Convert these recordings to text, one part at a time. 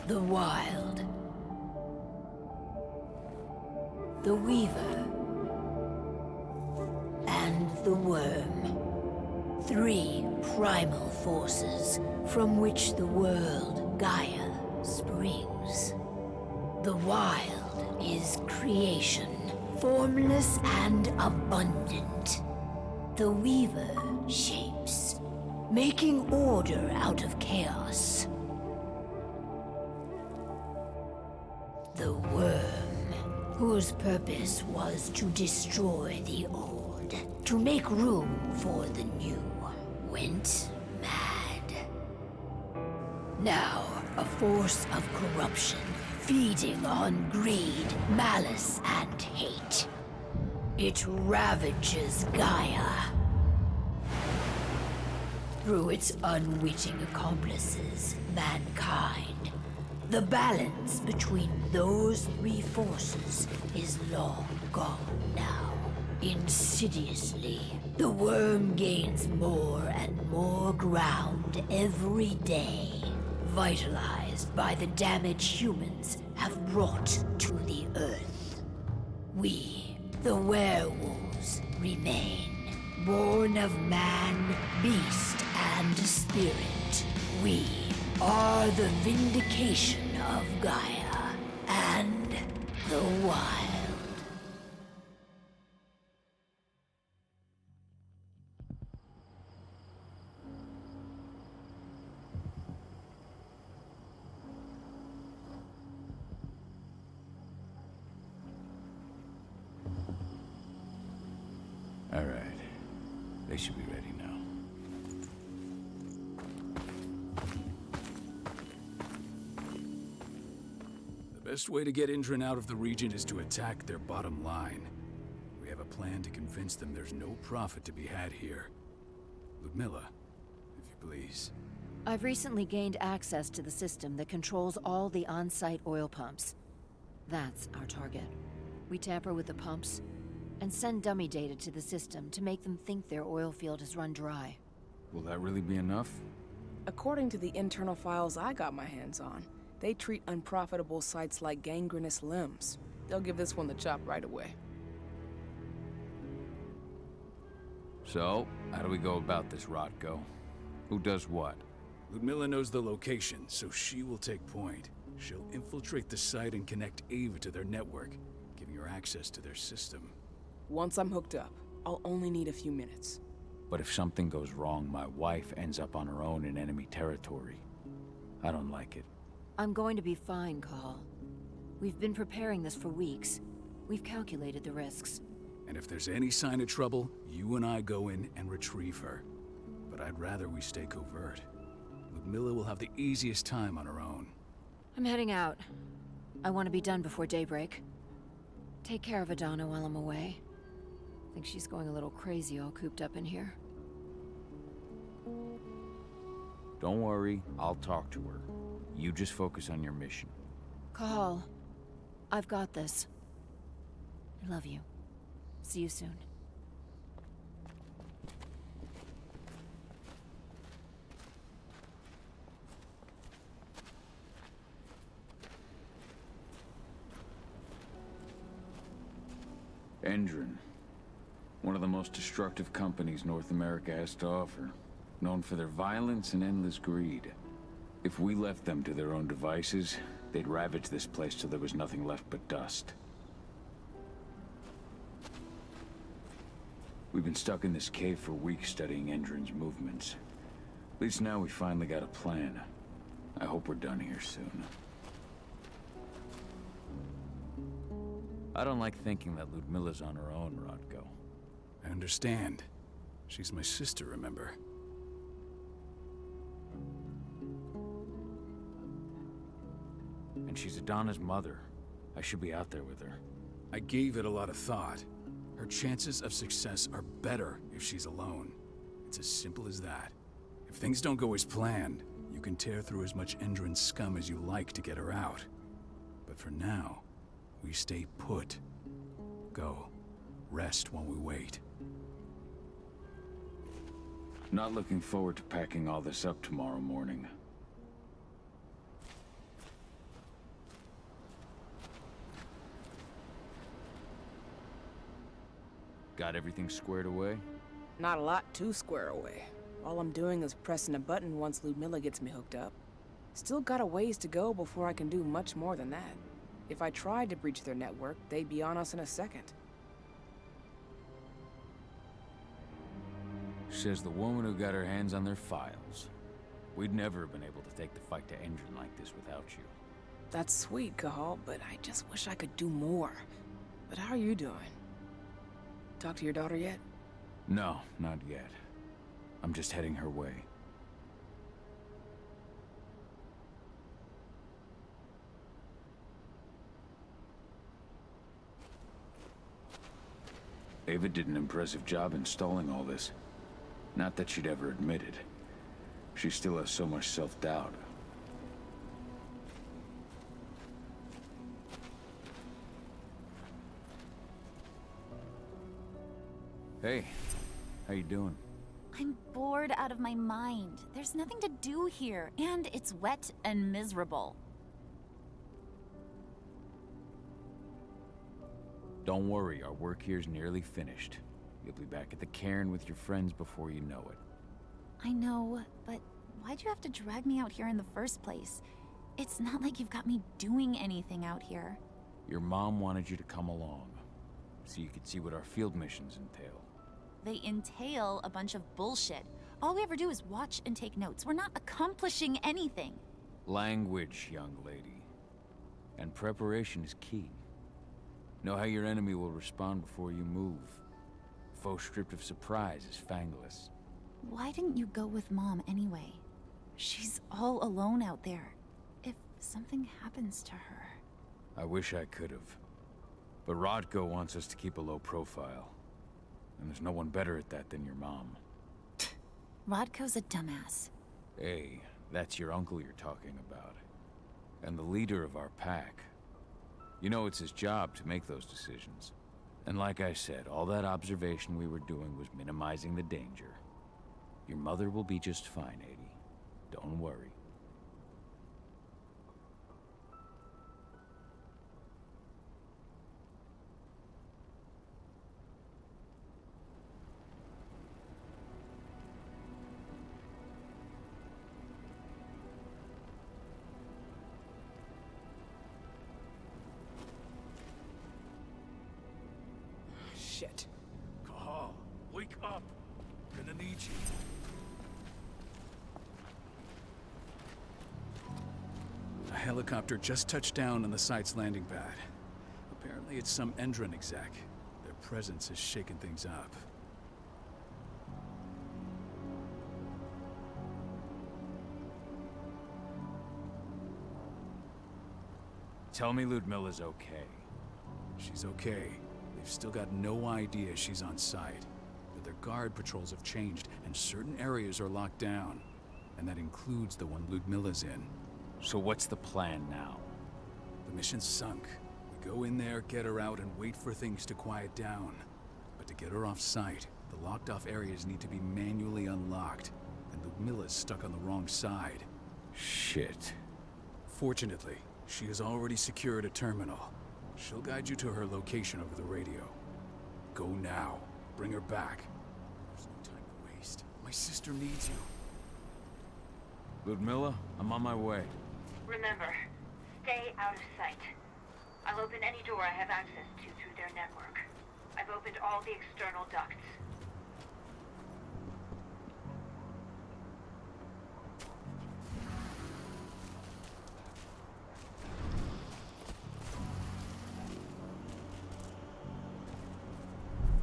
The Wild. The Weaver. And the Worm. 3 primal forces from which the world, Gaia, springs. The Wild is creation, formless and abundant. The Weaver shapes, making order out of chaos. The Worm, whose purpose was to destroy the old, to make room for the new, went mad. Now, a force of corruption, feeding on greed, malice, and hate. It ravages Gaia. Through its unwitting accomplices, mankind, the balance between those 3 forces is long gone now. Insidiously, the Worm gains more and more ground every day, vitalized by the damage humans have brought to the Earth. We, the werewolves, remain, born of man, beast, and spirit. We are the vindication of Gaia and the Wild. All right. They should be ready now. The best way to get Indran out of the region is to attack their bottom line. We have a plan to convince them there's no profit to be had here. Ludmilla, if you please. I've recently gained access to the system that controls all the on-site oil pumps. That's our target. We tamper with the pumps and send dummy data to the system to make them think their oil field has run dry. Will that really be enough? According to the internal files I got my hands on, they treat unprofitable sites like gangrenous limbs. They'll give this one the chop right away. So, how do we go about this, Rotko? Who does what? Ludmilla knows the location, so she will take point. She'll infiltrate the site and connect Ava to their network, giving her access to their system. Once I'm hooked up, I'll only need a few minutes. But if something goes wrong, my wife ends up on her own in enemy territory. I don't like it. I'm going to be fine, Call. We've been preparing this for weeks. We've calculated the risks. And if there's any sign of trouble, you and I go in and retrieve her. But I'd rather we stay covert. Ludmilla will have the easiest time on her own. I'm heading out. I want to be done before daybreak. Take care of Adana while I'm away. I think she's going a little crazy all cooped up in here. Don't worry, I'll talk to her. You just focus on your mission. Call. I've got this. I love you. See you soon. Endron. One of the most destructive companies North America has to offer. Known for their violence and endless greed. If we left them to their own devices, they'd ravage this place till there was nothing left but dust. We've been stuck in this cave for weeks studying Endron's movements. At least now we finally got a plan. I hope we're done here soon. I don't like thinking that Ludmilla's on her own, Rodko. I understand. She's my sister, remember? And she's Adana's mother. I should be out there with her. I gave it a lot of thought. Her chances of success are better if she's alone. It's as simple as that. If things don't go as planned, you can tear through as much Endron scum as you like to get her out. But for now, we stay put. Go. Rest while we wait. Not looking forward to packing all this up tomorrow morning. Got everything squared away? Not a lot to square away. All I'm doing is pressing a button once Ludmilla gets me hooked up. Still got a ways to go before I can do much more than that. If I tried to breach their network, they'd be on us in a second. Says the woman who got her hands on their files. We'd never have been able to take the fight to Engine like this without you. That's sweet, Cahal, but I just wish I could do more. But how are you doing? Talk to your daughter yet? No, not yet. I'm just heading her way. Ava did an impressive job installing all this. Not that she'd ever admit it. She still has so much self-doubt. Hey, how you doing? I'm bored out of my mind. There's nothing to do here, and it's wet and miserable. Don't worry, our work here's nearly finished. You'll be back at the cairn with your friends before you know it. I know, but why'd you have to drag me out here in the first place? It's not like you've got me doing anything out here. Your mom wanted you to come along, so you could see what our field missions entail. They entail a bunch of bullshit. All we ever do is watch and take notes. We're not accomplishing anything. Language, young lady. And preparation is key. Know how your enemy will respond before you move. Foe stripped of surprise is fangless. Why didn't you go with Mom anyway? She's all alone out there. If something happens to her... I wish I could have. But Rodko wants us to keep a low profile. And there's no one better at that than your mom. Rodko's a dumbass. Hey, that's your uncle you're talking about. And the leader of our pack. You know it's his job to make those decisions. And like I said, all that observation we were doing was minimizing the danger. Your mother will be just fine, Adie. Don't worry. Shit. Cahal, wake up! I'm gonna need you. A helicopter just touched down on the site's landing pad. Apparently it's some Endron exec. Their presence has shaken things up. Tell me Ludmilla's okay. She's okay. They've still got no idea she's on site. But their guard patrols have changed, and certain areas are locked down. And that includes the one Ludmilla's in. So what's the plan now? The mission's sunk. We go in there, get her out, and wait for things to quiet down. But to get her off site, the locked-off areas need to be manually unlocked. And Ludmilla's stuck on the wrong side. Shit. Fortunately, she has already secured a terminal. She'll guide you to her location over the radio. Go now. Bring her back. There's no time to waste. My sister needs you. Ludmilla, I'm on my way. Remember, stay out of sight. I'll open any door I have access to through their network. I've opened all the external ducts.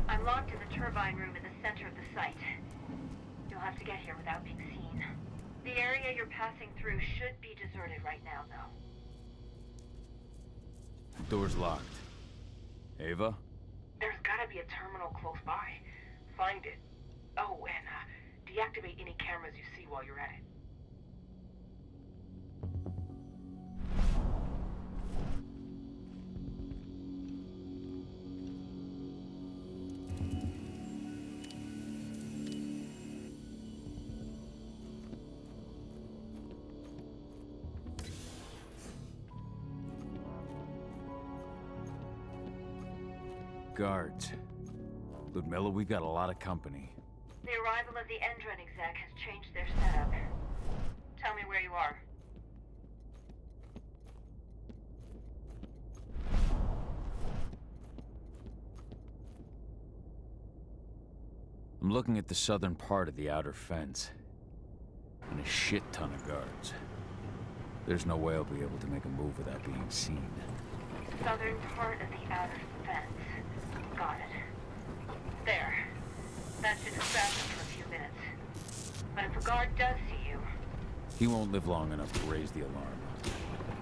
I'm locked in the turbine room in the center of the site. You'll have to get here without being seen. The area you're passing through should be deserted right now, though. Door's locked. Ava? There's gotta be a terminal close by. Find it. Oh, and deactivate any cameras you see while you're at it. Guards. Ludmilla, we've got a lot of company. The arrival of the Endron exec has changed their setup. Tell me where you are. I'm looking at the southern part of the outer fence. And a shit ton of guards. There's no way I'll be able to make a move without being seen. Southern part of the outer fence. Got it. There. That should distract them for a few minutes. But if a guard does see you... He won't live long enough to raise the alarm.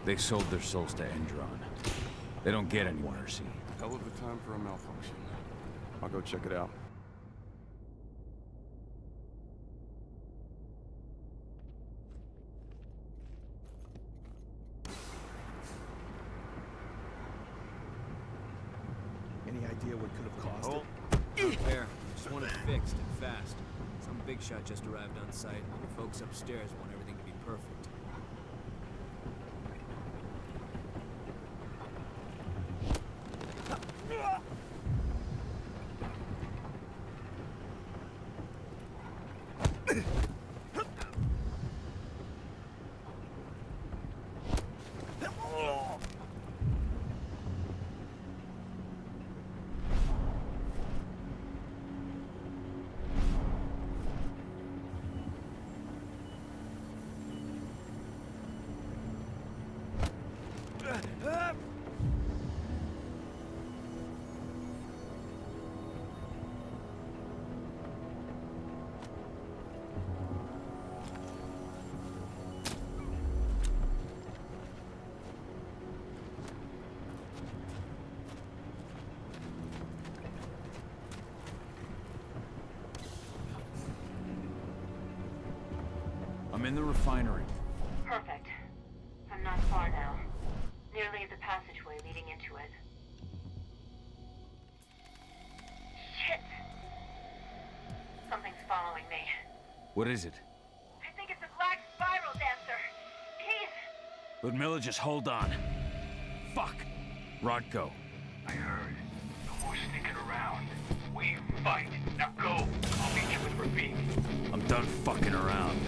They sold their souls to Endron. They don't get any mercy. Hell of a time for a malfunction. I'll go check it out. Any idea what could have caused it? Not there. Just want it fixed and fast. Some big shot just arrived on site. Your folks upstairs want everything to be perfect. I'm in the refinery. Perfect. I'm not far now. Nearly at the passageway leading into it. Shit! Something's following me. What is it? I think it's a black spiral dancer. He's... Ludmilla, just hold on. Fuck! Rodko. I heard. No more sneaking around. We fight. Now go. I'll meet you with Rafik. I'm done fucking around.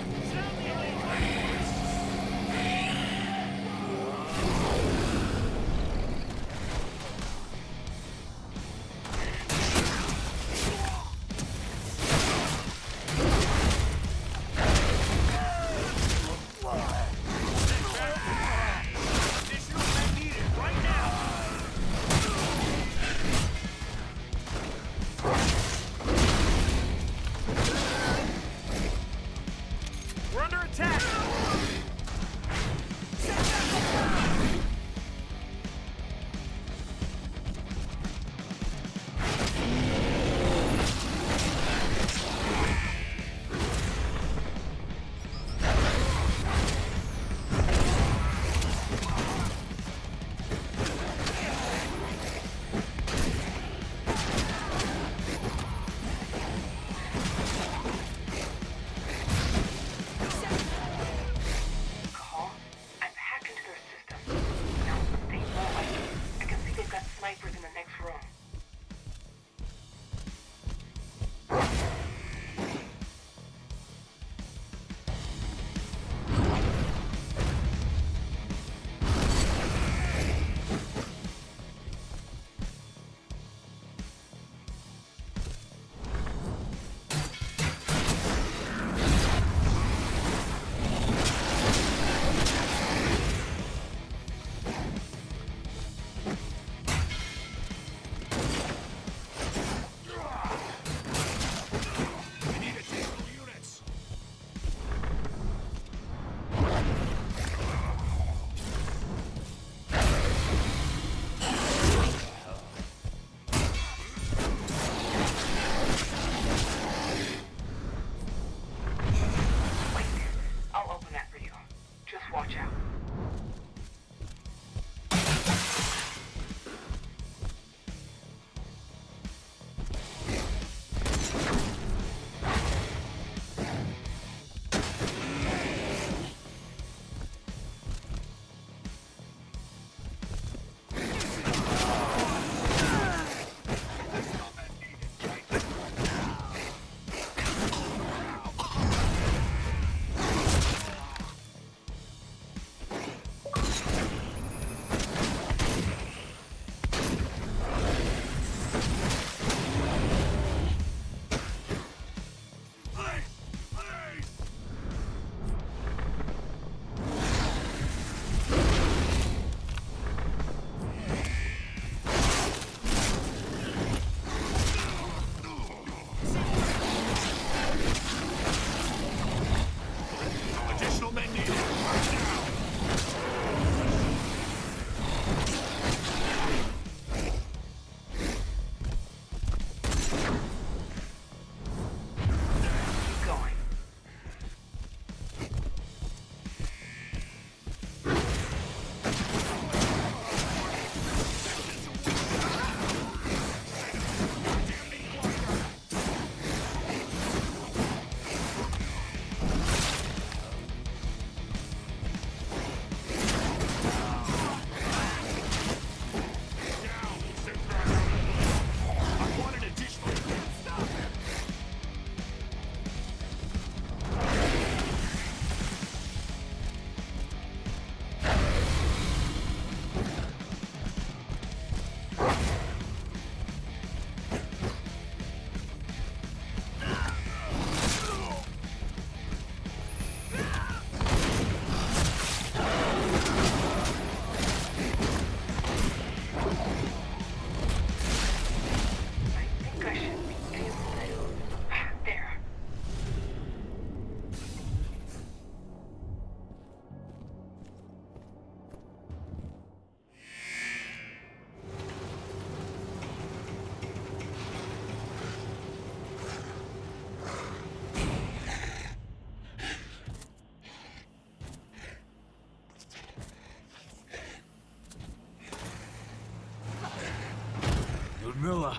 Miller!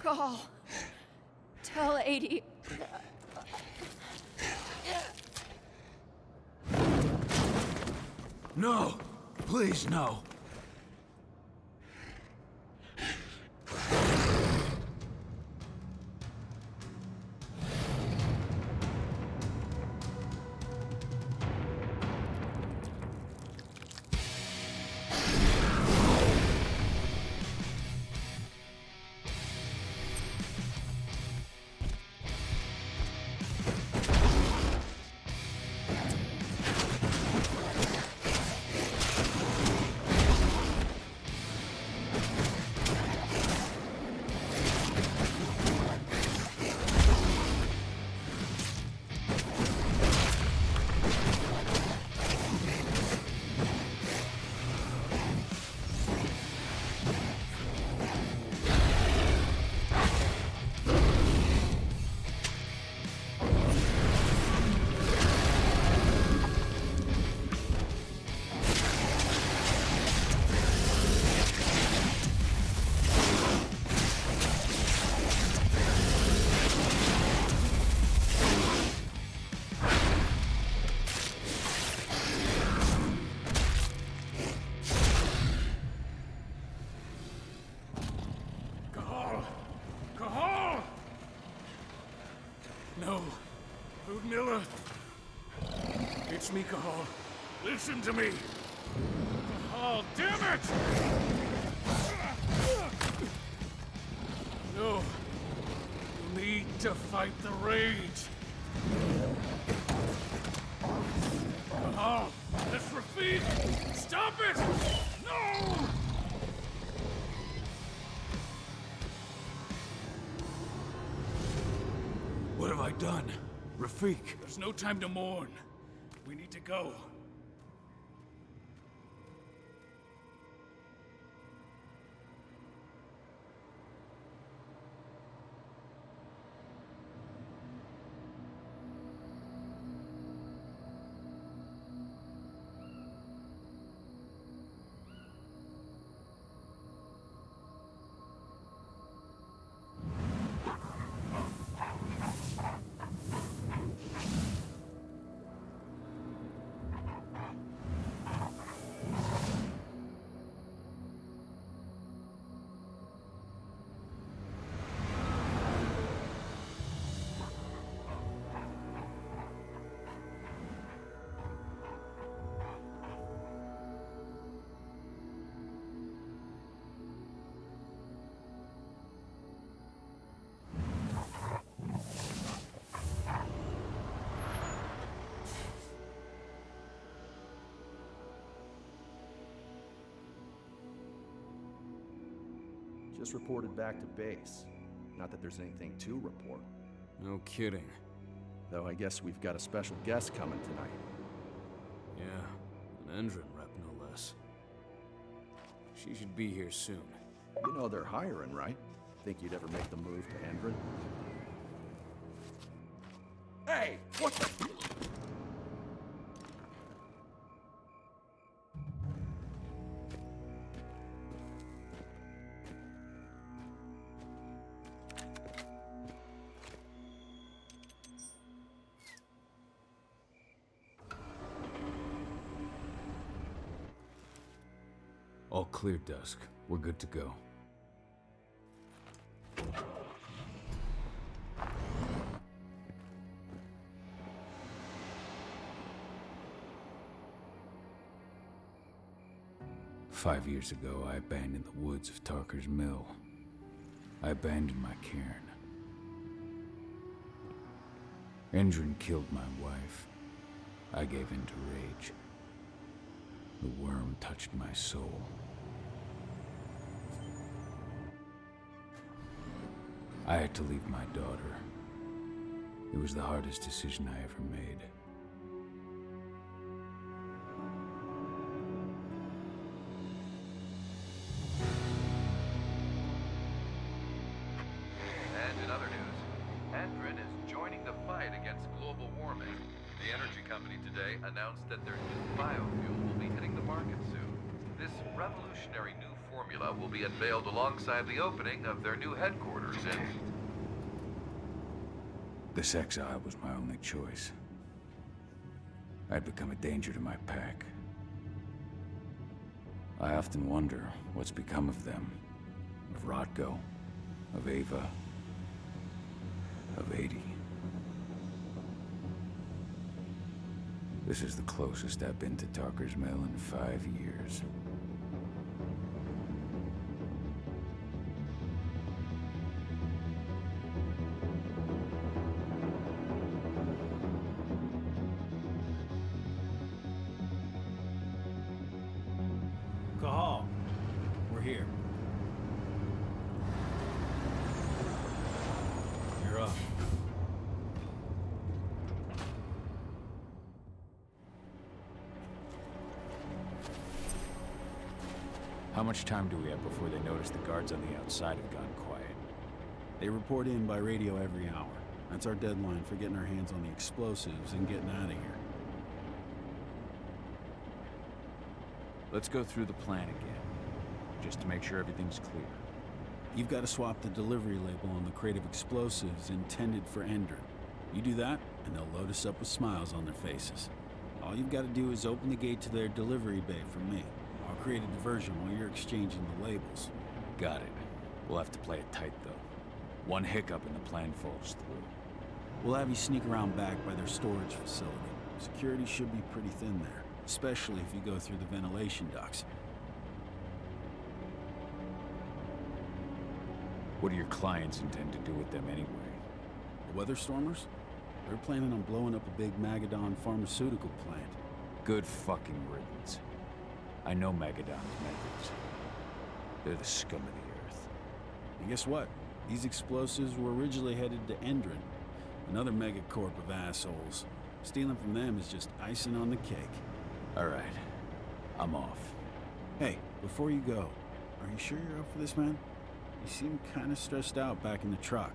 Call. Tell 80. No! Please, no! No. Ludmilla. It's me, Cahal. Listen to me. Cahal, damn it! No. You need to fight the rage. Cahal, that's Rafik! Stop it! No! What have I done? Rafik. There's no time to mourn. We need to go. Just reported back to base. Not that there's anything to report. No kidding. Though I guess we've got a special guest coming tonight. Yeah, an Endron rep no less. She should be here soon. You know they're hiring, right? Think you'd ever make the move to Endron? Hey! What the... All clear, Dusk. We're good to go. "5 years ago, I abandoned the woods of Tarker's Mill. I abandoned my cairn. Endron killed my wife. I gave in to rage. The worm touched my soul. I had to leave my daughter. It was the hardest decision I ever made. And in other news, Endron is joining the fight against global warming. The energy company today announced that their new biofuel will be hitting the market soon. This revolutionary new formula will be unveiled alongside the opening of their new headquarters in... This exile was my only choice. I'd become a danger to my pack. I often wonder what's become of them. Of Rodko, of Ava, of 80. This is the closest I've been to Talker's Mill in 5 years. Cahal, we're here. You're up. How much time do we have before they notice the guards on the outside have gone quiet? They report in by radio every hour. That's our deadline for getting our hands on the explosives and getting out of here. Let's go through the plan again, just to make sure everything's clear. You've got to swap the delivery label on the crate of explosives intended for Endron. You do that, and they'll load us up with smiles on their faces. All you've got to do is open the gate to their delivery bay for me. I'll create a diversion while you're exchanging the labels. Got it. We'll have to play it tight, though. One hiccup and the plan falls through. We'll have you sneak around back by their storage facility. Security should be pretty thin there, especially if you go through the ventilation ducts. What do your clients intend to do with them anyway? The Weatherstormers? They're planning on blowing up a big Magadon pharmaceutical plant. Good fucking riddance. I know Magadon's methods. They're the scum of the earth. And guess what? These explosives were originally headed to Endron, another megacorp of assholes. Stealing from them is just icing on the cake. All right. I'm off. Hey, before you go, are you sure you're up for this, man? You seem kind of stressed out back in the truck.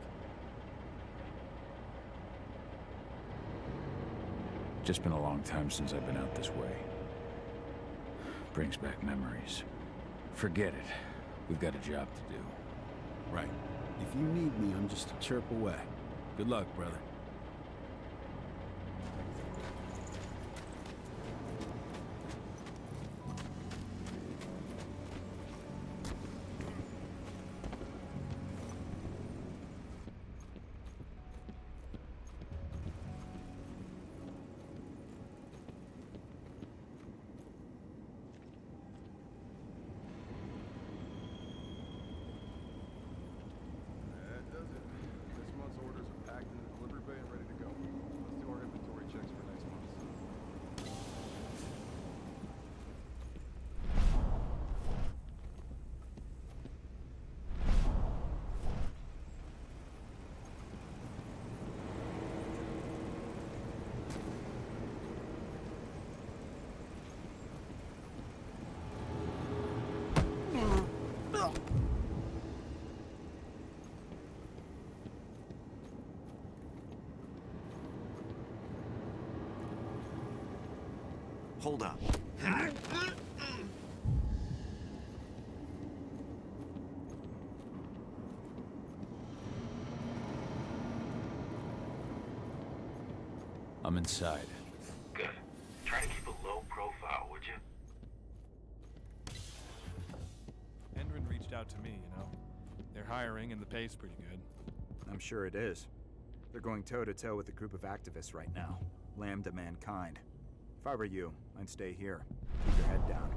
Just been a long time since I've been out this way. Brings back memories. Forget it. We've got a job to do. Right. If you need me, I'm just a chirp away. Good luck, brother. Hold up. I'm inside. Good. Try to keep a low profile, would you? Endron reached out to me, you know. They're hiring and the pay's pretty good. I'm sure it is. They're going toe-to-toe with a group of activists right now. Lambda mankind. If I were you, I'd stay here. Keep your head down.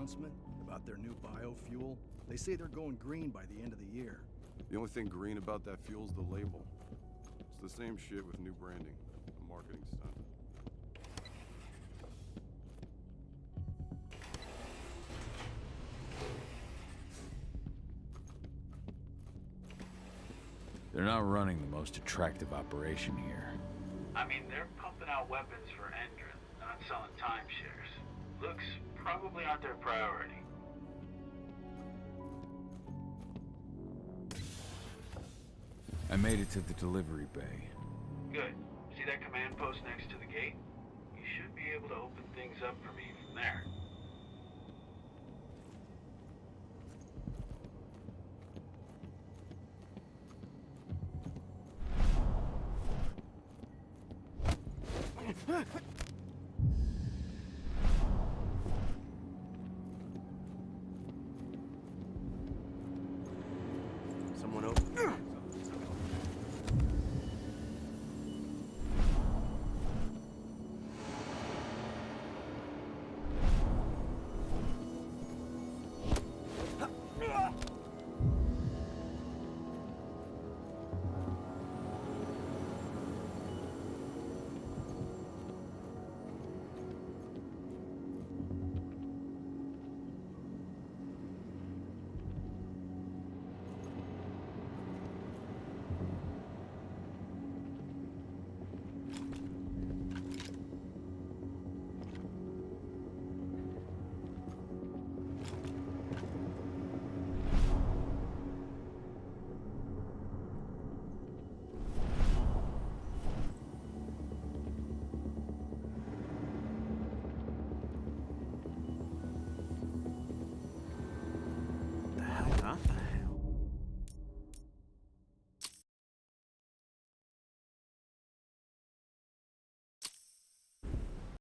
announcement about their new biofuel? They say they're going green by the end of the year. The only thing green about that fuel's the label. It's the same shit with new branding. A marketing stunt. They're not running the most attractive operation here. I mean, they're pumping out weapons for Endron, not selling timeshares. Looks probably aren't their priority. I made it to the delivery bay. Good. See that command post next to the gate? You should be able to open things up for me from there.